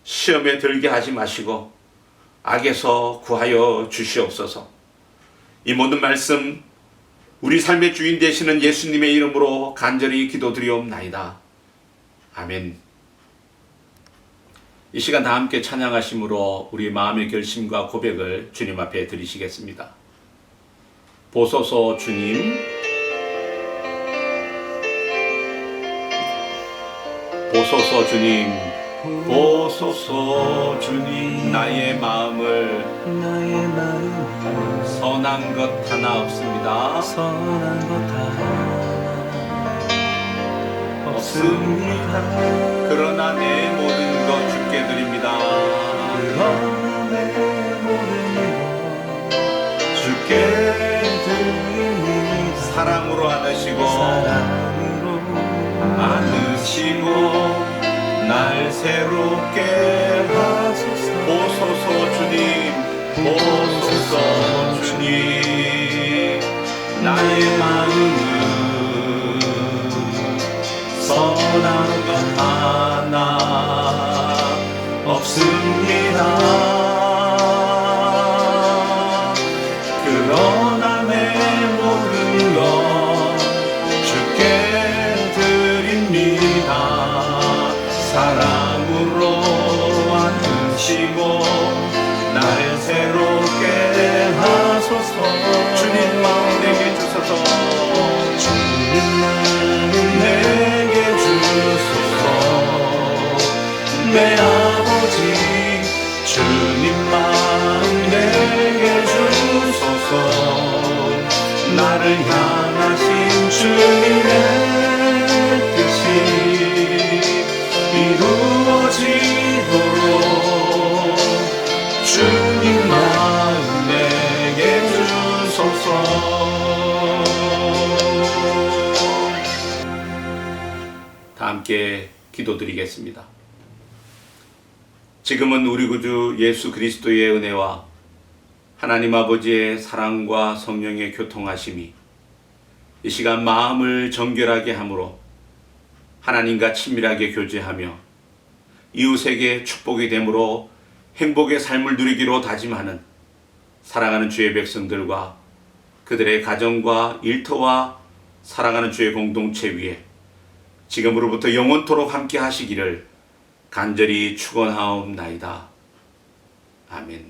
시험에 들게 하지 마시고 악에서 구하여 주시옵소서. 이 모든 말씀 우리 삶의 주인 되시는 예수님의 이름으로 간절히 기도드리옵나이다. 아멘. 이 시간 다 함께 찬양하심으로 우리 마음의 결심과 고백을 주님 앞에 드리시겠습니다. 보소서 주님, 보소서 주님, 보소서 주님, 나의 마음을 선한 것 하나 없습니다. 선한 것 하나 없습니다. 그러나 내 모든 것 주께 드립니다. 사랑으로 안으시고 날 새롭게 오소서 주님, 오소서 주님. 나의 마음은 선한 것 하나 없습니다. 그러나 내 모든 것 주께 드립니다. 사랑으로 안으시고 날 새롭게 하소서. 주님 마음 내게 주소서. 주님 마음 내게 주소서. 내 아버지 주님 마음 내게 주소서. 나를 향하신 주님의 뜻이 이루어지도록 주님 마음 내게 주소서. 다 함께 기도드리겠습니다. 지금은 우리 구주 예수 그리스도의 은혜와 하나님 아버지의 사랑과 성령의 교통하심이 이 시간 마음을 정결하게 함으로 하나님과 친밀하게 교제하며 이웃에게 축복이 되므로 행복의 삶을 누리기로 다짐하는 사랑하는 주의 백성들과 그들의 가정과 일터와 사랑하는 주의 공동체 위에 지금으로부터 영원토록 함께 하시기를 간절히 축원하옵나이다. 아멘.